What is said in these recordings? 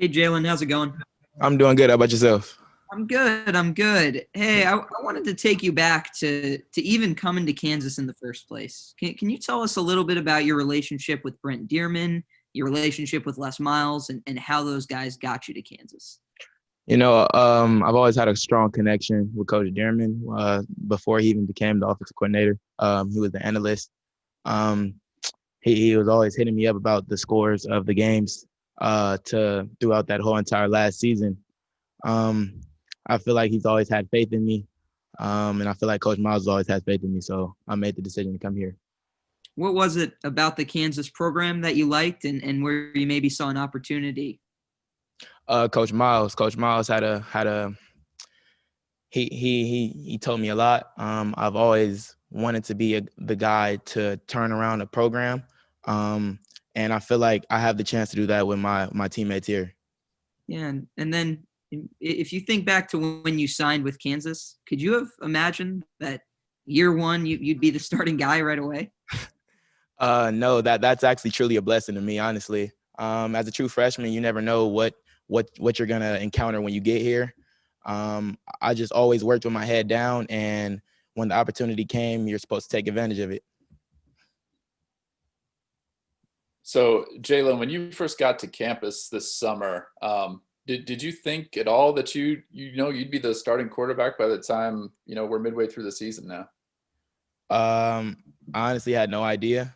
Hey Jalon, how's it going? I'm doing good. How about yourself? I'm good. I'm good. Hey, I wanted to take you back to even coming to Kansas in the first place. Can you tell us a little bit about your relationship with Brent Dearman, your relationship with Les Miles, and how those guys got you to Kansas? I've always had a strong connection with Coach Dearman before he even became the offensive coordinator. He was the analyst. Um, he was always hitting me up about the scores of the games to throughout that whole entire last season. Um, I feel like he's always had faith in me, and I feel like Coach Miles has always had faith in me. So I made the decision to come here. What was it about the Kansas program that you liked and where you maybe saw an opportunity? Coach Miles had a he told me a lot. I've always wanted to be the guy to turn around a program, and I feel like I have the chance to do that with my teammates here. Yeah, and then if you think back to when you signed with Kansas, could you have imagined that year one you'd be the starting guy right away? No, that's actually truly a blessing to me, honestly. As a true freshman, you never know what you're gonna encounter when you get here. I just always worked with my head down, and when the opportunity came, you're supposed to take advantage of it. So, Jalen, when you first got to campus this summer, did you think at all that you'd be the starting quarterback by the time we're midway through the season now? I honestly had no idea.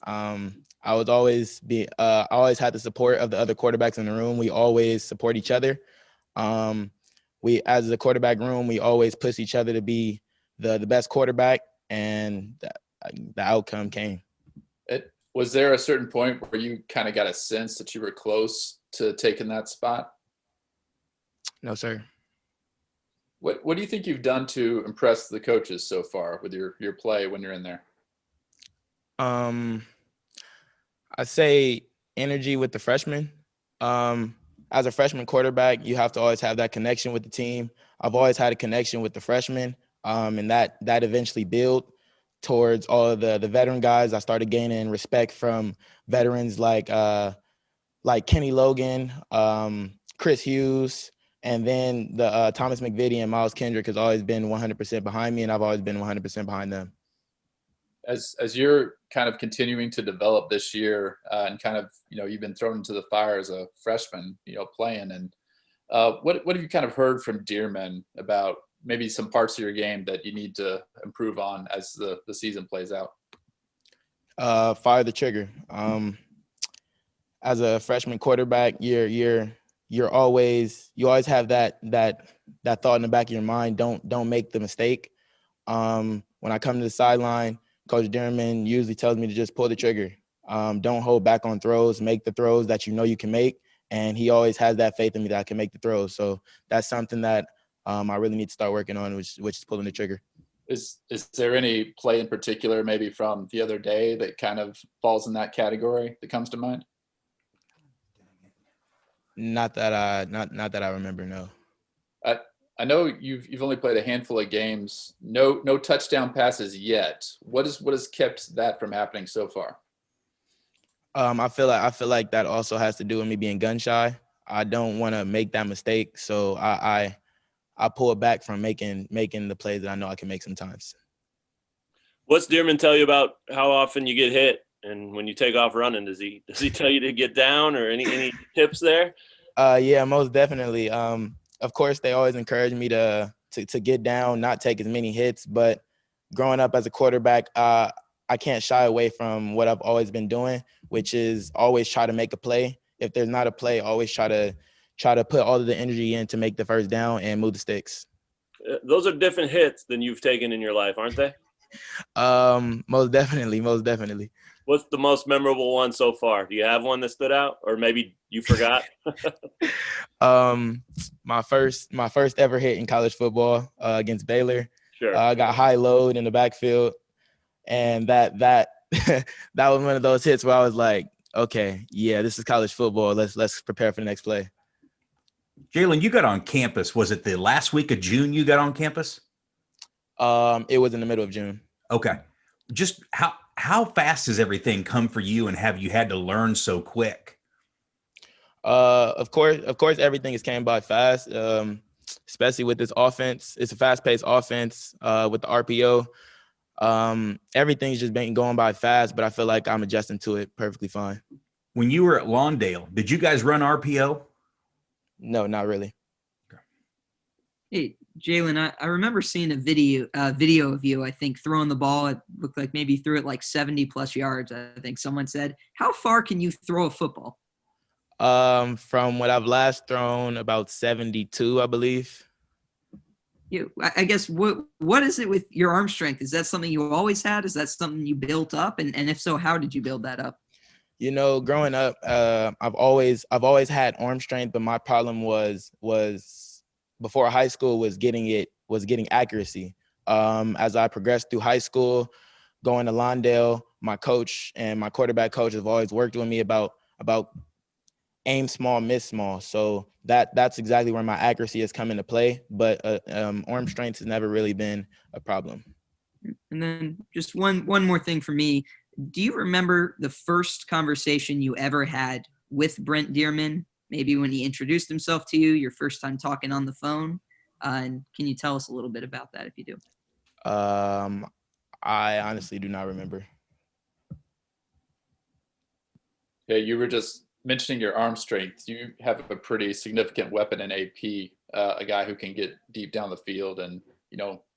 I always had the support of the other quarterbacks in the room. We always support each other. Um, we, as the quarterback room, we always push each other to be the best quarterback, and the outcome came. Was there a certain point where you kind of got a sense that you were close to taking that spot? No, sir. What do you think you've done to impress the coaches so far with your play when you're in there? Um, I say energy with the freshmen. Um, as a freshman quarterback, you have to always have that connection with the team. I've always had a connection with the freshmen, and that eventually built towards all of the veteran guys. I started gaining respect from veterans like Kenny Logan, Chris Hughes, and then the Thomas McVitie and Miles Kendrick has always been 100% behind me, and I've always been 100% behind them. As you're kind of continuing to develop this year, and kind of you've been thrown into the fire as a freshman, playing, and what have you kind of heard from Dearman about maybe some parts of your game that you need to improve on as the season plays out? Fire the trigger. As a freshman quarterback, you always have that thought in the back of your mind. Don't make the mistake. When I come to the sideline, Coach Dearman usually tells me to just pull the trigger. Don't hold back on throws. Make the throws that you know you can make. And he always has that faith in me that I can make the throws. So that's something that I really need to start working on, which is pulling the trigger. Is there any play in particular, maybe from the other day, that kind of falls in that category that comes to mind? Not that I remember. No. I I know you've only played a handful of games. No touchdown passes yet. What has kept that from happening so far? I feel like that also has to do with me being gun shy. I don't want to make that mistake, so I pull back from making the plays that I know I can make sometimes. What's Dearman tell you about how often you get hit and when you take off running? Does he tell you to get down or any tips there? Yeah, most definitely. Of course, they always encourage me to get down, not take as many hits. But growing up as a quarterback, I can't shy away from what I've always been doing, which is always try to make a play. If there's not a play, always try to put all of the energy in to make the first down and move the sticks. Those are different hits than you've taken in your life, aren't they? Most definitely, most definitely. What's the most memorable one so far? Do you have one that stood out, or maybe you forgot? Um, my first ever hit in college football against Baylor. Sure. I got high load in the backfield, and that that was one of those hits where I was like, okay, yeah, this is college football. Let's prepare for the next play. Jalon, you got on campus. Was it the last week of June you got on campus? It was in the middle of June. Okay. Just how fast has everything come for you, and have you had to learn so quick? Of course, everything is came by fast, especially with this offense. It's a fast-paced offense with the RPO. Everything's just been going by fast, but I feel like I'm adjusting to it perfectly fine. When you were at Lawndale, did you guys run RPO? No, not really. Hey, Jalon, I remember seeing a video of you, I think, throwing the ball. It looked like maybe you threw it like 70 plus yards, I think someone said. How far can you throw a football? From what I've last thrown, about 72, I believe. I guess what is it with your arm strength? Is that something you always had? Is that something you built up? And if so, how did you build that up? Growing up, I've always had arm strength, but my problem was before high school was getting accuracy. As I progressed through high school, going to Lawndale, my coach and my quarterback coach have always worked with me about aim small, miss small. So that's exactly where my accuracy has come into play. But arm strength has never really been a problem. And then just one more thing for me. Do you remember the first conversation you ever had with Brent Dearman? Maybe when he introduced himself to you, your first time talking on the phone. And can you tell us a little bit about that if you do? I honestly do not remember. Yeah, you were just mentioning your arm strength. You have a pretty significant weapon in AP, a guy who can get deep down the field and,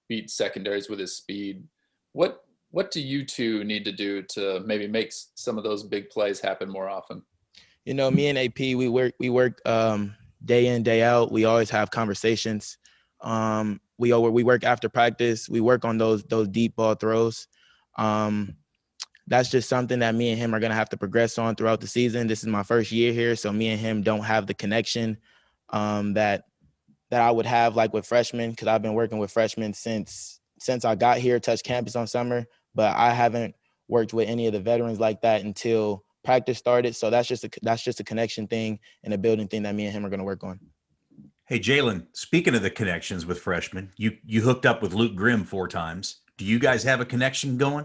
beat secondaries with his speed. What do you two need to do to maybe make some of those big plays happen more often? Me and AP, we work day in, day out. We always have conversations. We work after practice. We work on those deep ball throws. That's just something that me and him are going to have to progress on throughout the season. This is my first year here, so me and him don't have the connection that I would have like with freshmen, because I've been working with freshmen since I got here, touched campus on summer, but I haven't worked with any of the veterans like that until practice started. So that's just a connection thing and a building thing that me and him are going to work on. Hey, Jalon, speaking of the connections with freshmen, you hooked up with Luke Grimm 4 times. Do you guys have a connection going?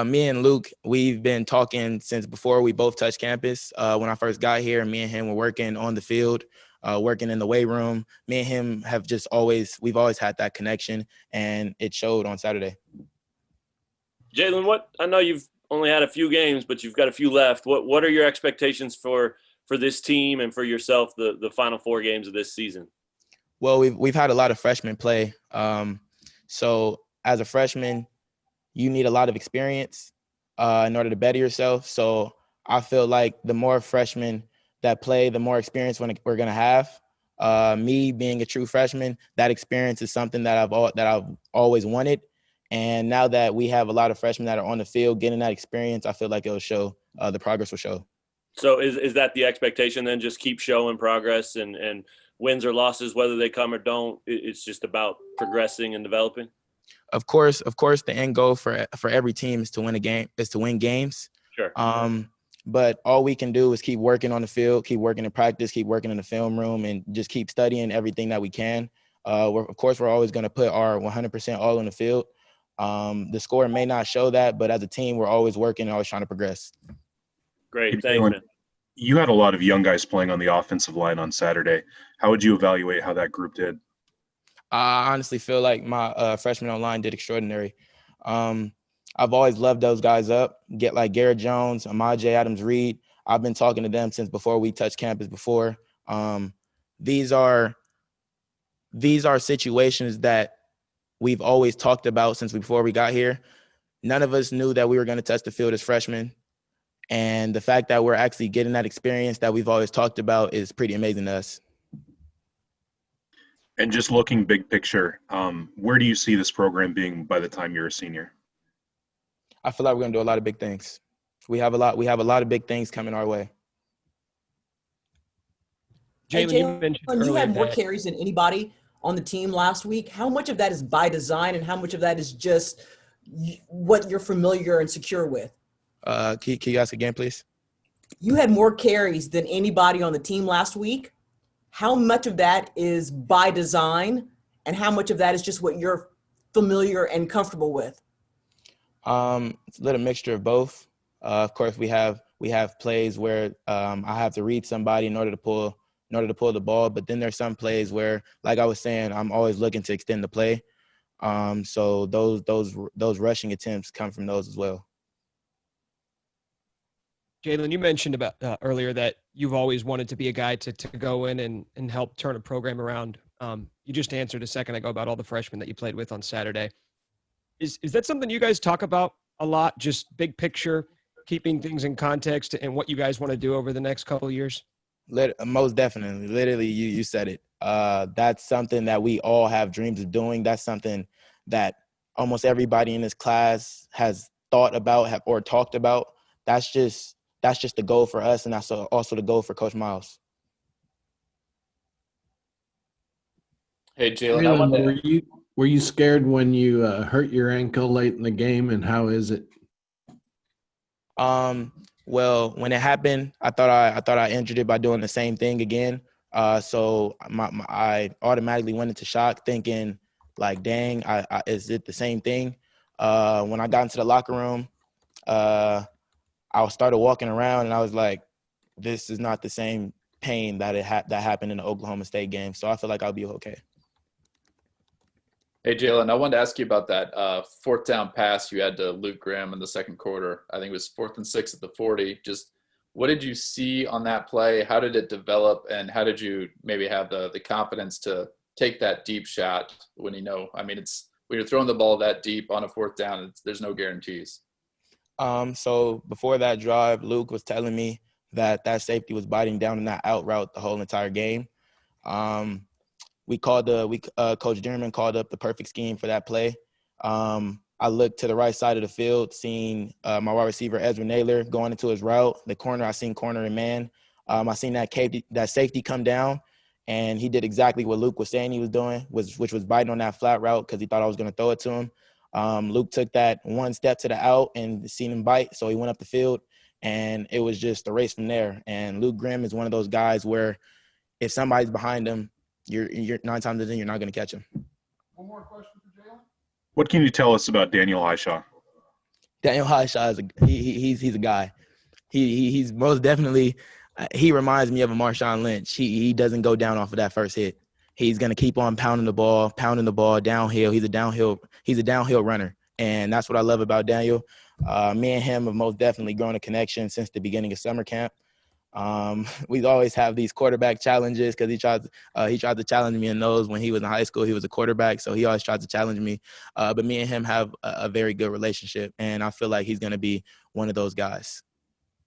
Me and Luke, we've been talking since before we both touched campus. When I first got here, me and him were working on the field, working in the weight room. Me and him have we've always had that connection, and it showed on Saturday. Jalon, I know you've only had a few games, but you've got a few left. What are your expectations for this team and for yourself, the final 4 games of this season? Well, we've had a lot of freshmen play. So as a freshman, you need a lot of experience in order to better yourself. So I feel like the more freshmen that play, the more experience we're going to have. Me being a true freshman, that experience is something that I've always wanted. And now that we have a lot of freshmen that are on the field getting that experience, I feel like it'll show, the progress will show. So is that the expectation then? Just keep showing progress and wins or losses, whether they come or don't, it's just about progressing and developing? Of course, the end goal for every team is to win games. Sure. But all we can do is keep working on the field, keep working in practice, keep working in the film room, and just keep studying everything that we can. We're always going to put our 100% all on the field. The score may not show that, but as a team, we're always working and always trying to progress. Great. Hey, Thanks, man. You had a lot of young guys playing on the offensive line on Saturday. How would you evaluate how that group did? I honestly feel like my freshmen online did extraordinary. I've always loved those guys up. Get like Garrett Jones, Amaje Adams-Reed. I've been talking to them since before we touched campus before. These are situations that we've always talked about since before we got here. None of us knew that we were going to touch the field as freshmen. And the fact that we're actually getting that experience that we've always talked about is pretty amazing to us. And just looking big picture, where do you see this program being by the time you're a senior? I feel like we're going to do a lot of big things. We have a lot of big things coming our way. Jalon, you mentioned you had more carries than anybody on the team last week. How much of that is by design and how much of that is just what you're familiar and secure with? Can you ask again, please? You had more carries than anybody on the team last week. How much of that is by design and how much of that is just what you're familiar and comfortable with? It's a little mixture of both. Of course, we have We have plays where I have to read somebody in order to pull the ball. But then there's some plays where, like I was saying, I'm always looking to extend the play. So those rushing attempts come from those as well. Jalon, you mentioned about earlier that you've always wanted to be a guy to go in and help turn a program around. You just answered a second ago about all the freshmen that you played with on Saturday. Is that something you guys talk about a lot, just big picture, keeping things in context and what you guys want to do over the next couple of years? Most definitely. Literally, you said it. That's something that we all have dreams of doing. That's something that almost everybody in this class has thought about or talked about. That's just the goal for us, and that's also the goal for Coach Miles. Hey, Jalon, were you scared when you hurt your ankle late in the game, and how is it? Well, when it happened, I thought I injured it by doing the same thing again. So I automatically went into shock, thinking like, "Dang, is it the same thing?" When I got into the locker room, I started walking around, and I was like, "This is not the same pain that that happened in the Oklahoma State game." So I feel like I'll be okay. Hey, Jalon, I wanted to ask you about that fourth down pass you had to Luke Grimm in the second quarter. I think it was 4th and 6 at the 40. Just what did you see on that play? How did it develop? And how did you maybe have the confidence to take that deep shot when when you're throwing the ball that deep on a fourth down, there's no guarantees. So before that drive, Luke was telling me that safety was biting down on that out route the whole entire game. Coach Dearman called up the perfect scheme for that play. I looked to the right side of the field, seeing my wide receiver Ezra Naylor going into his route. The corner, I seen corner and man. I seen that safety come down, and he did exactly what Luke was saying he was doing, which was biting on that flat route because he thought I was going to throw it to him. Luke took that one step to the out and seen him bite, so he went up the field, and it was just a race from there. And Luke Grimm is one of those guys where if somebody's behind him, you're 9 times out of 10 you're not going to catch him. One more question for Jalon. What can you tell us about Daniel Highshaw? Daniel Highshaw is he's a guy. He's most definitely he reminds me of a Marshawn Lynch. He doesn't go down off of that first hit. He's going to keep on pounding the ball downhill. He's a downhill runner, and that's what I love about Daniel. Me and him have most definitely grown a connection since the beginning of summer camp. We always have these quarterback challenges because he tried to challenge me in those when he was in high school. He was a quarterback, so he always tried to challenge me. But me and him have a very good relationship, and I feel like he's going to be one of those guys.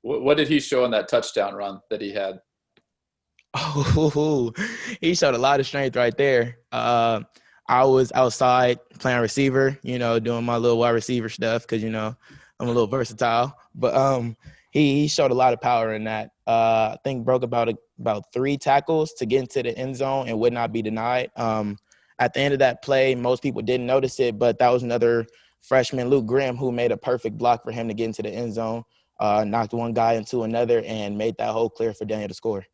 What did he show in that touchdown run that he had? Oh, he showed a lot of strength right there. I was outside playing receiver, doing my little wide receiver stuff because, I'm a little versatile. But he showed a lot of power in that. I think broke about 3 tackles to get into the end zone and would not be denied. At the end of that play, most people didn't notice it, but that was another freshman, Luke Grimm, who made a perfect block for him to get into the end zone, knocked one guy into another, and made that hole clear for Daniel to score.